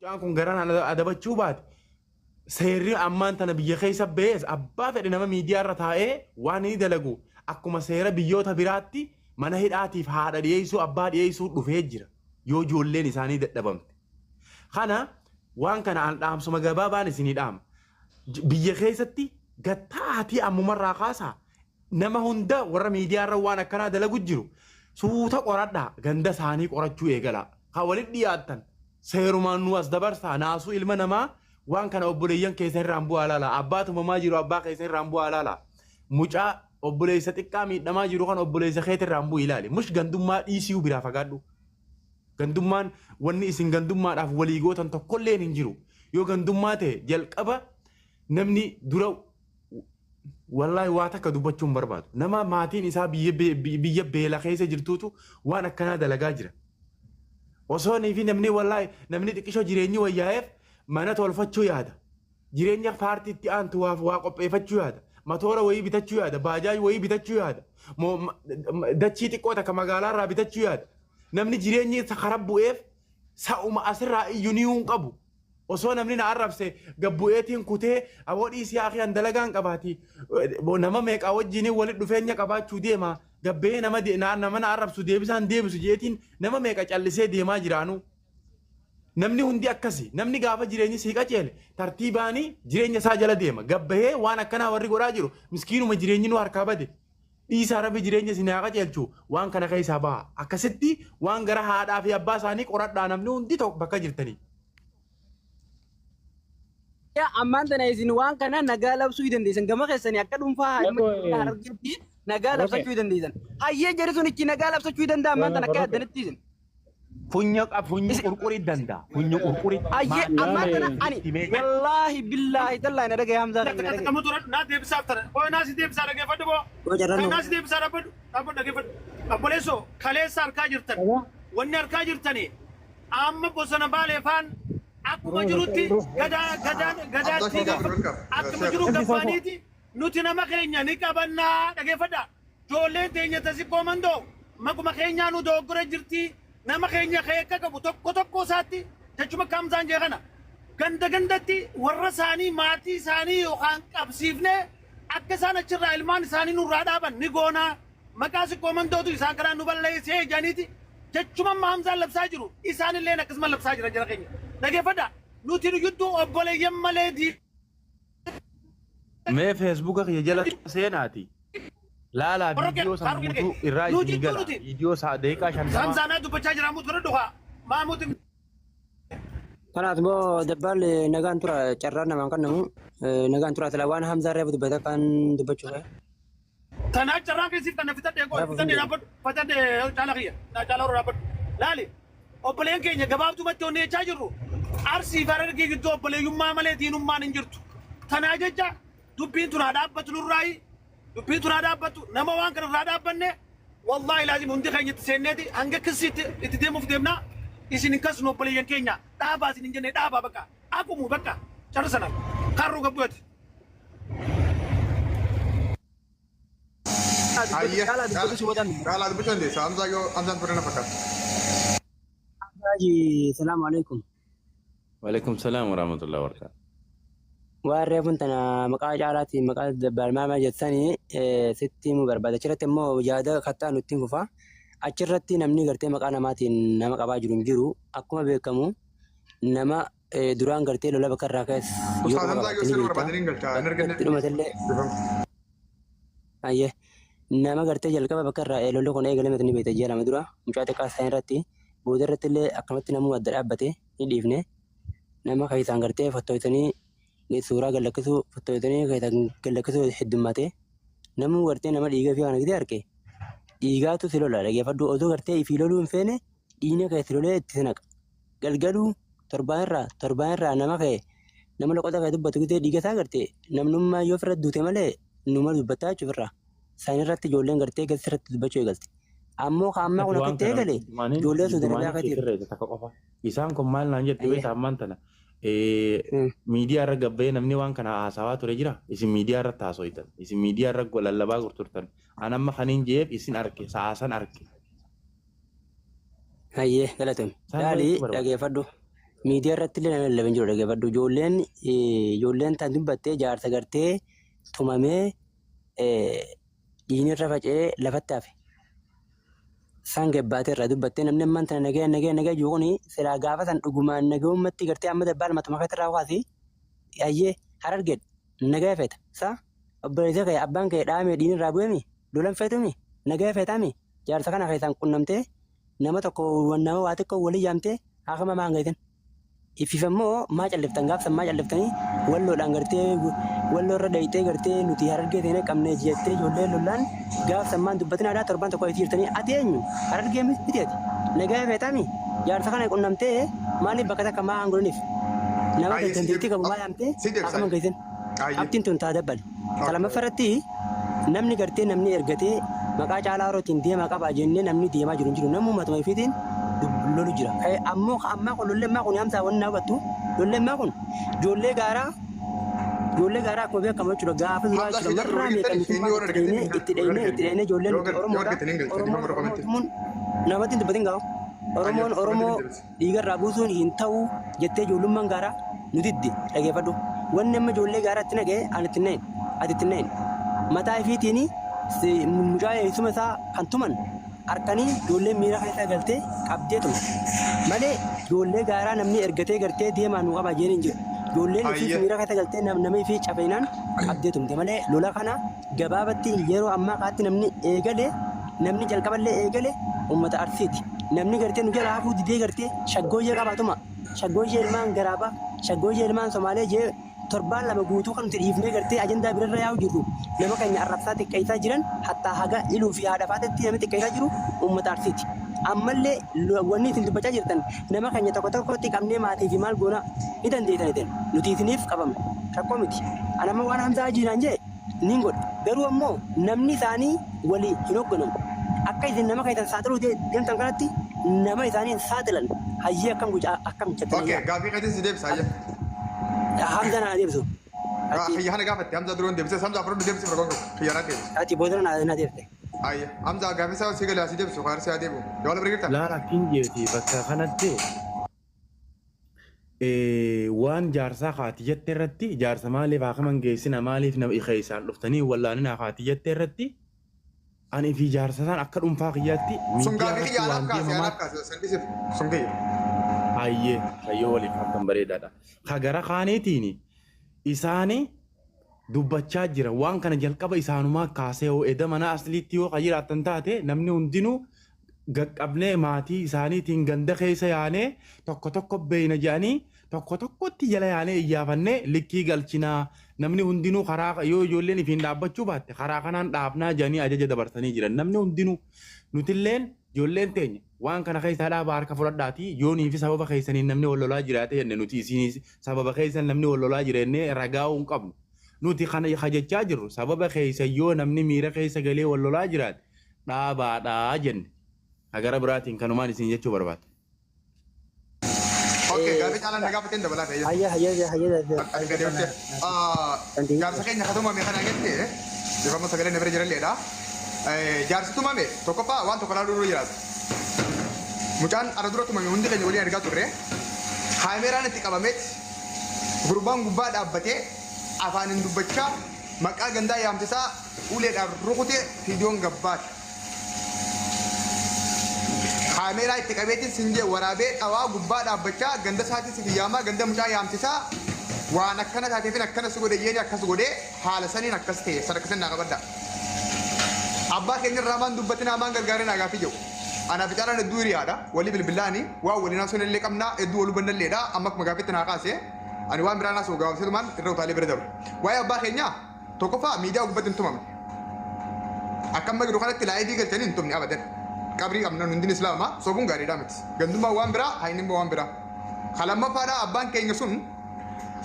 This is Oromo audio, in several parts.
Jaan kun garaan adabachuu baate seerri ammaan tana biyya keessa bees abbaa fedhe nama miidiyaa irra taa'ee waan inni dalagu akkuma seera biyyoota biraatti mana hidhaatiif haadha dhiyeessuu abbaa dhiyeessuu dhufee jira yoo ijoolleen isaanii dadhabamte. Kana waan kana aan dhaamsuma gabaabaan isinii dhaama. Biyya keessatti gattaatii ammumarraa kaasaa nama hunda warra miidiyaa irra waan akkanaa dalagu jiru suuta qoradhaa ganda isaanii qorachuu eegala. Haa walitti dhiyaattan seerumaan nu as dabarsaa naasuu ilma namaa waan kana obboleeyyan keessa irraan bu'aa laala. Abbaatuma maa jiru abbaa keessa irraan bu'aa laala. Mucaa obboleessa xiqqaa miidhamaa jiru kan obboleessa keessa irraan bu'u ilaali. Mush gandummaa dhiisii biraa fagaadhu. Gandummaan wanni isin gandummaadhaaf walii gootan tokkolleen hin jiru. Yoo gandummaa ta'e jalqaba namni dura wallahi waa takka dubbachuun barbaadu. Nama maatiin isaa biyya beela keessa jirtuutu waan akkanaa dalagaa jira. Osoo fi namni wallahi namni xiqqishoo jireenyi wayyaa'eef mana tolfachuu yaada. Jireenya paartiitti aantu waa qopheeffachuu yaada. Matoora wayii bitachuu yaada. Baajaaji wayii bitachuu yaada. Dachii xiqqoo takka magaalaa irraa bitachuu yaada. Namni jireenyi isa karaa bu'eef sa'uma asirraa iyyuu ni hin qabu. Osoo namni na arrabse gabbu'eetiin kutee aboodhii siyaaqii an dalagaan qabaati. Nama meeqaa wajjin walitti dhufeenya qabaachuu deema. Gabbee nama na arrabsu deebisaan deebisu jeetiin nama meeqa callisee deemaa jiraanu. Namni hundi akkasi. Namni gaafa jireenyi sii qaceele tartiibaanii jireenya isaa jala deema. Gabbahee waan akkanaa warri godhaa jiru miskiinuma jireenyi nu harkaa bade. Dhiisaa rabbi jireenya isin haa qaceelchu waan kana keessaa baha. Akkasitti waan gara haadhaa fi abbaa isaanii qoradhaa namni hundi tokko bakka jirtanii. Ammaan tana isin waan kana nagaa labsuu dandeessan gama keessanii akka dhuunfaa harargeetti nagaa labsachuu dandeessan. Hayyee jedhu sun ichi nagaa labsachuu danda'a ammaan tana akka yaadanitti isin. Funyo qurqurii danda'a. Funyo qurqurii. Hayyee ammaan tana ani wallaahi billaahi tallaahi na dhagaye Hamzaa na dhagaye. Kamu turan naa deebisaaf tana. Oo naa si deebisaa dhageeffadhu boo. Naa si deebisaa dhageeffadhu. Obboleessoo kaleessa harkaa jirtan. Wanni harkaa jirtanii amma bosona baaleefaan akkuma jirutti gadaatti akkuma jiru gabbaaniiti nuti nama keenya ni qabannaa dhageeffadha. Ijoolleen teenya tasi koomandoo makuma keenyaa nu dogoggora jirti nama keenya keekka qabu tokko isaatti jechuma Hamzaan jee kana gandatti warra isaanii maatii isaanii yookaan qabsiifnee akka isaan achirraa ilmaan isaanii nurraa dhaaban ni goonaa maqaa si koomandootu isaan kanaan nu balleessee janiiti jechuma Hamzaan labsaa jiru isaanillee akkasuma labsaa jira jara keenya. Dhageeffadha nuti nuyyudduu obboleeyyan malee dii. Mee feesbuuka kiyya jala seenaati. Laalaa viidiyoo sana guutuu irraa isin gala. Viidiyoo daqiiqaa 50. Hamzaanaa dubbachaa jira mutu bira dhufa. Maamuti. Kanaaf immoo dabbal nagaan tura carraan namaan kan namu nagaan tura tala waan Hamzaa irraa dubbata kan dubbachuu fa'a. Tanaa carraan keessif kan fitadhe fatadhe caala kiyya caala horaa badhu. Laali obboleen keenya gabaabdumatti onneechaa jirru arsii fi harargee gidduu obboleeyyummaa malee diinummaan hin jirtu. Tanaa jecha dubbiin tun haa dhaabbatu nurraayi dubbiin tun haa dhaabbatu nama waan kana irraa dhaabbanne wallaahi laazim hundi keenyatti seenneeti hanga kisiitti itti deemuuf deemnaa isin hin kasnu obboleeyyan keenya dhaabaa isin hin jenne dhaabaa bakka akumu bakka carra sana karruu gabbu'ati. Kala dubbachuu dandeessa Hamzaan turre na fakkaata. Salaamu alaikum. Waalaikum salaam warahmatullahi wabarakatuh. Warree kun tana maqaa caalaatti maqaa dabbalmaa jettanii sitti mu barbaada. Achirratti immoo yaada kattaa nutti hin fufa. Achirratti namni gartee maqaa namaatiin nama qabaa jiru hin jiru. Akkuma beekamu nama duraan gartee lola bakka irraa keessa yoo qabaate nama gartee jalqaba bakka irraa lolli kun eegalame ni beekta ji'a lama dura mucaa xiqqaa isaa irratti booda irratti illee akkamatti namuu adda dhaabbate ni dhiifne nama keessaan gartee fottooytanii suuraa gallakkisuu fottooytanii keessaan gallakkisuu heddummaate namuu gartee nama dhiigaa fi kana gidee arge dhiigaatu si lola dhageeffadhu osoo gartee ifii loluu hin feene dhiina keessa lolee itti naqa galgaluu torbaan irraa nama ka'e nama loqota ka'e dubbatu gidee dhiiga isaa gartee namnummaa yoo ofirra duute malee numa dubbataa jechuufirra isaan irratti ijoolleen gartee galsi irratti dubbachuu eegalte. Ammoo kaammaa kun akka itti eegale ijoolleen sun dalagaa akka jiru. Isaan kun maal naan jedhu beektaa ammaan tana miidiyaa irra gabbee namni waan kana haasawaa ture jira. Isin miidiyaa irratti haasoitan. Isin miidiyaa irra lallabaa gurturtan. An amma kaniin jeef isin arge sa'aasan arge. Hayyee galatoomi. Daalii dhageeffadhu. miidiyaa irratti illee nama laban jiru dhaggeeffadhu. Ijoolleen tan dubbattee jaarsa gartee tumamee dhiigni irra faca'ee lafatti hafe. Isaan gabbaatee irraa dubbattee namni ammaan tana nagaya jiru kuni silaa gaafa san dhugumaan nagaummatti gartee amma dabbaa lama tumaa irraa waasi ayyee harargeedha nagaya feeta. Isaa obboleessa kee abbaan kee dhaamee dhiigni irraa bu'eemi lolan feetumi nagaya feetaami jaarsa kana keessaan qunnamtee nama tokko nama waa xiqqoo walii yaamtee haakama maangaytan. Ififammoo maa calliftan gaafsan maa calliftanii walloodhaan gartee walloo irra dheeyitee gartee nuti harargee ta'ee qabnee jettee ijoollee lollaan gaafsan maan dubbatin aadaa torban tokko itti jirtanii ati eenyu harargee miti ati nagaa feetaami jaarsa kana qunnamtee maaliif bakka takka maa hangolaniif nama dandeettii qabu maa yaamtee akkama geessan abtiin tun taa dabbal. Kalamaffaratti namni gartee namni ergatee maqaa caalaa horootiin deemaa qabaa jennee namni deemaa jiru namummaa tuma ifiitiin lolu jira. Ammoo ammaa kun lollee ammaa kun yaamsaa wanni na hubattu lollee ammaa kun ijoollee gaaraa akkuma beekamu jechuudha gaafa duraa jechuudha marraa meeqan itti dheenee ijoolleen Oromoo namatti hin dubbatin gaafa Oromoo dhiigarraa buusuun hin ta'u jettee ijoollummaan gaaraa nuti itti dhageeffadhu. Wanni amma ijoollee gaaraa itti nagee ani itti na'in ati itti na'in mataa ifiitiin mucaa eessuma isaa kan tuman harkanii ijoolleen miira keessa galtee qabdee tuma malee ijoollee gaaraa namni ergatee gartee deemaa nu qaba jeen hin jiru. Ijoolleen ifiif miira keessa galtee nama ifii cafeenaan qabdee tumte malee lola kana gabaabatti yeroo ammaa kaatti namni jalqaballee eegale uummata Arsiiti. Namni gartee nu jala hafuu didee gartee shaggooyyee qabaatuma shaggooyyee ilmaan garaabaa shaggooyyee ilmaan Somaalee jee torbaan lama guutuu kan nuti dhiifnee gartee ajandaa birarra yaa'u jirru nama keenya arrabsaa xiqqeessaa jiran hattaa haga iluu fi haadha faatatti namni xiqqeessaa jiru uummata Arsiiti. Ammallee wanni isin dubbachaa jirtan nama keenya tokkotti qabnee maatii fi maal goona ni dandeetaniitiin nuti isiniif qabamne rakkoo miti. Anamma waan Hamzaa jiinaan jee niin godhe garuu ammoo namni isaanii walii hin hoogganamu. Akka isin nama keessan saaxiluu deemtan kanatti nama isaanii saaxilan hayyee akkam jettanii. Okay, gaafii qajeelsi si deebisa hayya. Hamza na deebisu. Hayya hana gaafatti Hamza duroon deebisa Hamza afur deebisa firgoon xiyyaara deebisa. Ati booda na deebite. Hayya Hamza gaafii isaa si galee si deebisu kaarsi haa deebi'u. Yoo wal birgirta. Laala kinjeeti bakka kanatti waan jaarsaa haati jette irratti jaarsa maaliif akaman geessina maaliif nama ikeessaan dhuftanii wallaanina haati jette irratti ani fi jaarsa isaan akka dhuunfaa kiyyaatti miidiyaa irratti waan deemamaa sun kiyya. Hayyoo waliif akkan bareedaadha. Kagara kaaniitiin isaanii dubbachaa jira waan kana jalqaba isaanumaa kaasee hoo edda mana asliitti yoo jiraattan taate namni hundinuu gaqqabnee maatii isaaniitiin ganda keessa yaanee tokko beeyna jedhanii tokkotti jala yaanee iyyaafannee likkii galchinaa namni hundinuu karaa yoo ijoolleen ifiin dhaabbachuu baatte karaa kanaan dhaabnaa jedhanii ajaja dabarsanii jiran namni hundinuu nutilleen ijoolleen teenya waan kana keessaa dhaabaa harka fudhadhaatii yoonii fi sababa keessaniin namni wal lolaa jiraate jenne nuti isinis sababa keessan namni wal lolaa jirenne ragaa'uu hin qabnu. Nuti kana hajachaa jirru sababa keessa yoo namni miira keessa galee wal lolaa jiraate dhaabaadhaa jenne. Agara biraatiin kanumaan isin jechuu barbaada. Okay, gaafii caalaan na gaafateen dabalaa ta'e. Hayya. Jaarsa keenya katumame kana jettee bifama sagalee na bira jiralleedha. Jaarsi tumame tokkoffaa waan tokko laaluu dura jiraata. Mucaan ara dura tumame hundi keenya waliin argaa turre. Kaameraan itti qabameet gurbaan gubbaa dhaabbatee afaanin dubbachaa maqaa gandaa yaamtisaa uleedhaan rukute fiidiyoon gabbaati. Kaameraa itti qabeetiin sinjee waraabee dhawaa gubbaa dhaabbachaa ganda isaatii si kiyyaamaa ganda mucaa yaamtisaa waan akkana taateefin akkana si godhe yeeni akkas godhee haala saniin akkas ta'e sadarkasan naa qabadda. Abbaa keenya irraa maan dubbatin hamaan gargaaree naa gaafii jiru. Anaaf caalaan hedduu hiriyaadha walii bilbilaanii waan waliin haasoo illee qabnaa hedduu waluu bannalleedha amma akkuma gaafetti naa kaase ani waan biraan haasoo gaafatumaan irra utaalee bira dabalu. Waa'ee abbaa keenyaa tokkoffaa miidiyaa gubbatti hin tumamne. Akkamma jiru kanatti laayidii galchanii hin tumne abadan. Qabrii qabna hundin islaamaa sobuun gaariidhaa miti. Gandummaa waan biraa hayin waan biraa. Kalamaffaadhaa abbaan keenya sun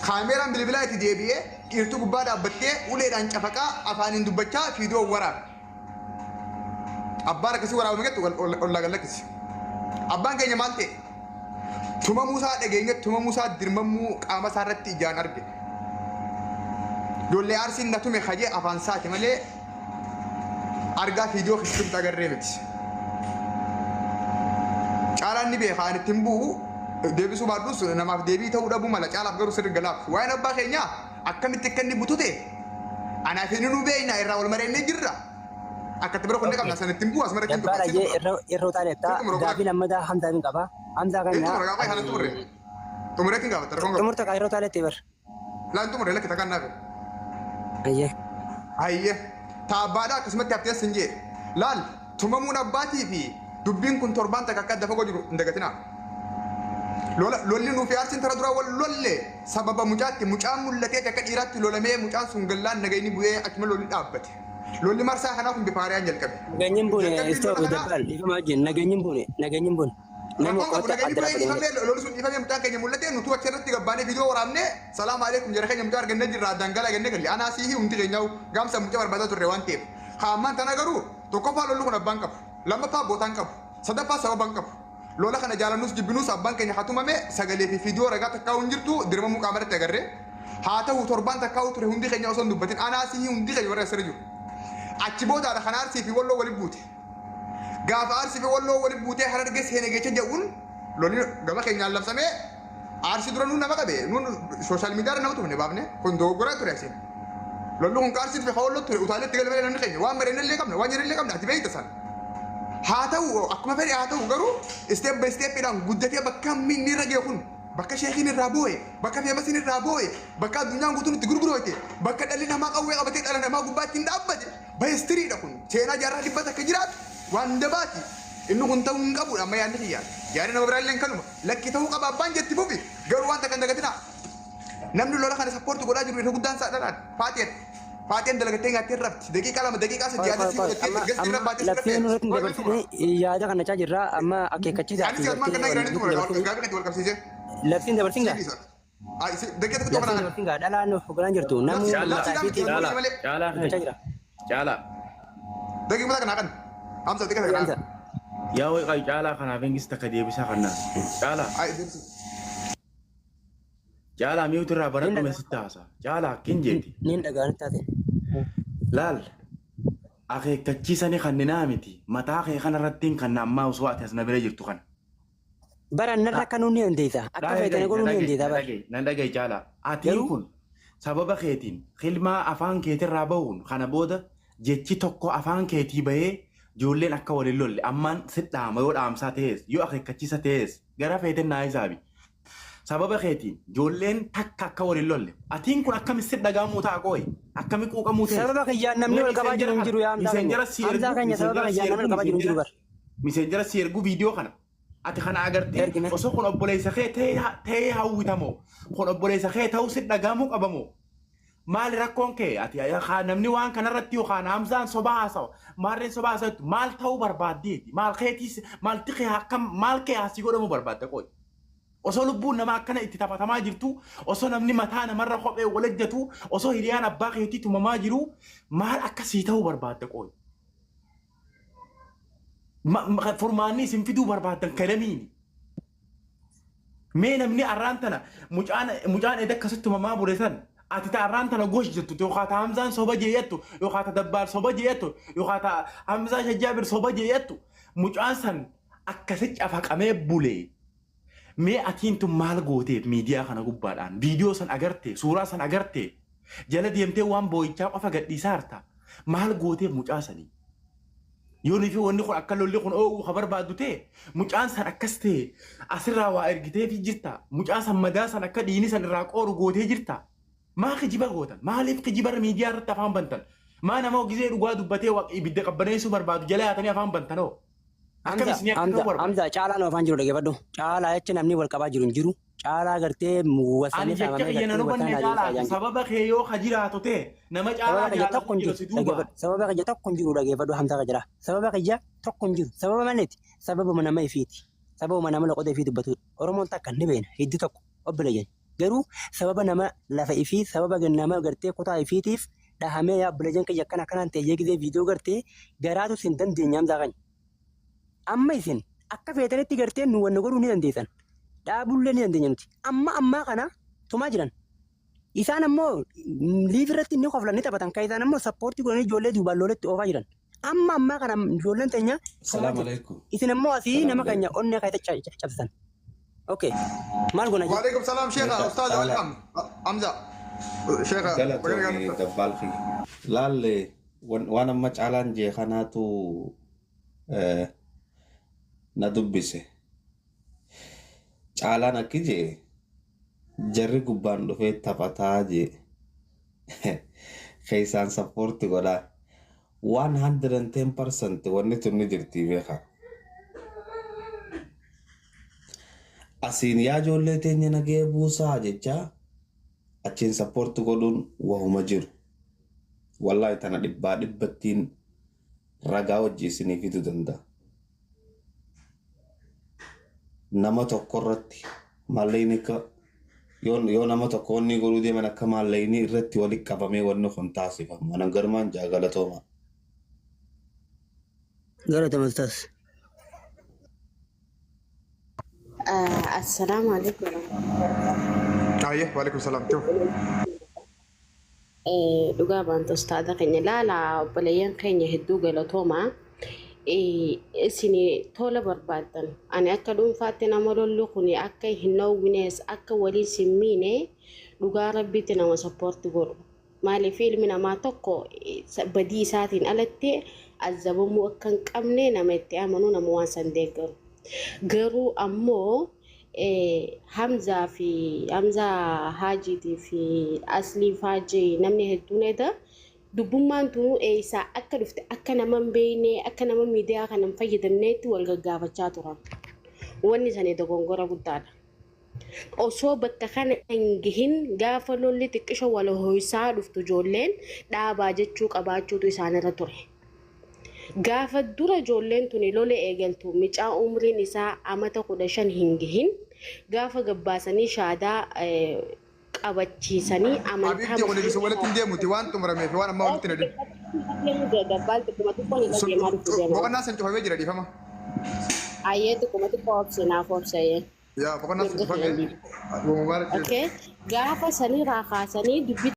kaameraan bilbilaa itti deebi'ee dhiirtuu gubbaa dhaabbattee uleedhaan cafaqaa afaaniin dubbachaa fiidiyoo waraabe. Abbaan akkasii waraabame gettu ollaa gallakkisi. Abbaan keenya maal ta'e? Tuma Muusaa dhageenye tuma Muusaa dirmamuu qaama isaa irratti ijaan arge. Ijoollee Arsiin na tume hajee afaan isaati malee argaa fiidiyoo keessatti agarree miti. Caalaan ni beekaa ani ittiin bu'u deebisuu baadhus namaaf deebii ta'uu dhabuu mala caalaaf garuu sirri galaaf waa'een abbaa keenyaa akkamitti akka inni butute anaaf inni nu beeyna irraa wal mareennee jirra akkatti bira kunne qabna sanatti hin bu'u as mara kennu Dabbaala yeroo taa'eetta gaaffii lammataa hamsaa hin qaba. Hamsaa kan tumura gaafaa kana tumure tumure kin gaafata rakkoon gaafata tumurta yeroo taa'etti bar. laan tumure lakkita kan naafe Ayyee. ayye taabbaadhaa akkasumatti haftee sin jee laal tumamuun abbaatii fi dubbiin kun torbaan takka akka dafa godhu hin dagatinaa lolli nuuf yaarsin tara dura wal lolle sababa mucaatti mucaan mul'atee akka dhiiraatti lolamee mucaan sun gallaan nagayni bu'ee achuma lolli dhaabbate lolli marsaa kanaaf hin bifaariyaan jalqabe Nageenyin buune istoo dabbaal ifama wajjin nageenyin buune. Nama qoota adda dhaabbate. Lolli sun ifamee mucaan keenya mul'ate nuti achi irratti gabbaanee viidiyoo waraabnee salaamu alaikum jara keenya mucaa argannee jirra dangala gannee galli anaa sii hundi keenyaa'u gaamsa mucaa barbaadaa turre waan ta'eef haammaan tana garuu tokkoffaa lolli kun abbaan qabu lammaffaa bootaan qabu sadaffaa sababaan qabu lola kana jaalannuus jibbinuus abbaan keenya hatumame sagalee fi viidiyoo ragaa takkaa hin jirtu dirma muqaa maratti agarree haa ta'u torbaan takkaa ture hundi keenya osoo hin dubbatin anaa sii hundi keenya warra asirra jiru achi boodaadha kan aarsii fi walloo waliin buute gaafa aarsii fi walloo waliin buutee harargee seenee geecha jedhuun lolli gama keenyaan labsamee aarsii dura nuun nama qabe nuun sooshaal miidiyaa nama tumne baafne kun dogoggoraa ture asiin lolli kun aarsii fi walloo ture utaaleetti galmee namni keenya waan mareenillee qabna waan nyaanillee qabna ati beeyta sana haa ta'u akkuma fedhe haa ta'u garuu isteep by isteepidhaan guddatee bakka minni irra ga'e kun bakka sheekiin irraa boo'e bakka feemasiin irraa boo'e bakka addunyaan guutuun itti gurguroote bakka dhalli namaa qawwee qabatee dhala namaa gubbaatti hin dhaabbate baay'istiriidha kun seenaa jaarraa dhibbata akka jiraatu waan dabaati inni kun ta'uu hin qabudha amma yaadni xiyyaa yaadni nama biraallee kanuma lakki ta'uu qaba abbaan jetti fufi garuu wanta kan dagatina namni lola kana sappoorti godhaa jiru irra guddaan saadhaadhaan Faatiyan dalagatee nyaattee rafti daqiiqaa lama daqiiqaa sadii yaada si godhattee gasti irra baatee Laftiin irratti dabarsine yaada kana caa jirra amma akeekkachiisa. Ani siyaasuma kana irratti tumure gaabii natti wal qabsiisee. Laftiin dabarsin gaa. Daqiiqaa tokko Laftiin dabarsin gaa dhalaan hogganaan jirtu namni Caala. Daqiiqaa kana kan. Amsa daqiiqaa kana. Yaa wayi caalaa kanaaf engis takka deebisaa kannaa. Caala. Caala mi'uutu irraa baradhume sitti haasaa. Caala akkin jeeti. Niin dhagaan taate. Laal. Akeekkachiisanii kanninaa miti. Mataa kee kanarratti kan ammaa osoo ati as na bira jirtu kana. Bara narra kanuu ni dandeessa. Akka fayyadanii godhuu ni dandeessa bara. Nan dhagaye Caala. Atiin kun sababa keetiin hilmaa afaan keetirraa bahuun kana booda jechi tokko afaan keetii bahee ijoolleen akka waliin lolle ammaan sidhaama yoo dhaamsaa ta'es yoo akeekkachiisa ta'es gara feeteen naa isaabi. Sababa keetiin ijoolleen takka akka waliin lolle atiin kun akkami sidhagaamuu ta'a qooyi akkami quuqamuu ta'e. Sababa kiyyaan namni wal qabaa jiru hin jiru yaa amsaa keenya sababa kiyyaan namni wal qabaa jiru hin jiru bara. Miseenjara si erguu viidiyoo kana. Ati kana agartee osoo kun obboleessa kee ta'ee hawwitamoo kun obboleessa kee ta'uu sidhagaamuu qabamoo. Maal rakkoon kee ati namni waan kanarratti yookaan hamzaan soba haasawa maarreen soba haasawatti maal ta'uu barbaaddeeti maal keetiis maal tiqee akkam maal kee asii godhamuu barbaadda qooyi. Osoo lubbuun nama akkana itti taphatamaa jirtu osoo namni mataa namarra kophee wal ejjatu osoo hiriyaan abbaa keetii tumamaa jiru maal akkasii ta'uu barbaadda qooyi. Furmaanni isin fiduu barbaaddan kalamiini. Mee namni arraan tana mucaan edda akkasitti tumamaa bule san ati ta arraan tana gosh jettu yookaan ta hamzaan soba jeeyattu yookaan ta dabbaal soba jeeyattu yookaan ta hamzaa shajjaabir soba jeeyattu mucaan san akkasitti cafaqamee bulee. Mee atiin tun maal gooteef miidiyaa kana gubbaadhaan viidiyoo san agarte suuraa san agarte jala deemtee waan boo'ichaa qofa gadhiisaa harta maal gooteef mucaa sanii. Yooni fi wanni kun akka lolli kun oowuu ka barbaaddu ta'e mucaan san akkas ta'e asirraa waa ergitee fi jirta mucaa san madaa san akka dhiini san irraa qooru gootee jirta. Maa kijiba gootan maaliif kijibarra miidiyaa irratti afaan bantan maa nama gisee dhugaa dubbatee ibidda qabbaneessuu barbaadu jala yaatanii afaan bantanoo. Hamza caalaa nama afaan jiru dhageeffadhu. Caalaa jecha namni wal qabaa jiru hin jiru. Caalaa gartee ani jecha kiyya nan hubanne caalaa sababa kee yoo ka jiraatu ta'e nama caalaa jaalatu jiru si duuba. Sababa kiyya tokko hin jiru dhageeffadhu Hamza ka jira. Sababa kiyya tokko hin jiru. Sababa maneeti. Sababa nama ifiiti. Sababa nama loqote ifii dubbatu. Oromoon takka ni beena hiddi tokko obbola jenna. Garuu sababa nama lafa ifii sababa nama gartee kutaa ifiitiif dhahamee yaa obbola jenna kiyya akkana akkanaan ta'ee gisee viidiyoo gartee garaatu sin dandeenya Hamza kanya. Amma isin akka feetanitti gartee nu wanna godhuu ni dandeessan. Dhaabullee ni dandeenya nuti. Amma kana tumaa jiran. Isaan ammoo liifirratti ni qoflan ni taphatan. Kan isaan ammoo sappoortii godhanii ijoollee duubaan loletti oofaa jiran. Amma kana ijoolleen teenya. Salaamu alaikum. Isin ammoo asii nama keenya onnee kaayita cabsisan. اوكي maal gona وعليكم السلام شيخ استاذ ولكم حمزه شيخ galatoomii dabbaalki laalle waan amma caalaan jee kanaatu na dubbise caalaan akki jee jarri gubbaan dhufee taphataa jee keessaan sappoorti godhaa 110% wanni tunni jirtii beeka asiin yaa ijoollee teenya nagee buusaa jechaa achiin sappoorti godhuun wahuma jiru wallahi tana dhibbaa dhibbattiin ragaa wajjii isiniifitu danda'a nama tokko irratti maalleeyni akka yoo nama tokko inni godhuu deeman akka maalleeyni irratti walitti qabamee wanni kun taasifamu mana garmaan jaagalatooma galatama ustaas السلام عليكم ايه وعليكم السلام شوف dhugaa baanta ustaada keenya laala obboleeyyan keenya hedduu galatooma isin tola barbaadan ani akka dhuunfaatti nama lollu kun akka hin hawwinees akka walii simmiine dhugaa rabbitti nama sappoorti godhu maaliif ilmi namaa tokko badii isaatiin alatti azabamuu akka hin qabne nama itti amanu nama waan san deeggaru garuu ammoo Hamza Hajiitii fi Aslii Faajii namni hedduun edda dubbummaan tunu isaa akka dhufte akka nama hin beekne akka nama miidiyaa kana hin fayyadamneetti wal gaggaafachaa turan. Wanni sanii dogongora guddaadha. Osoo bakka kana hin gahin gaafa lolli xiqqisho wal ho'isaa dhuftu ijoolleen dhaabaa jechuu qabaachuutu isaanirra ture. Gaafa dura ijoolleen tuni lola eegaltu micaa umriin isaa amata 15 hin gahin gaafa gabbaasanii shaadaa qabachiisanii amantaa حبيبتي ولا بس ولا تندي موتي وان تمرمي في وانا ما قلت ندي بقى الناس انتوا حبيبي جرى دي فما ayyeetu kumatu qoobsinaa qoobsayee يا بقى الناس انتوا فما مبارك okay gaafa sanii raakaasanii dubbi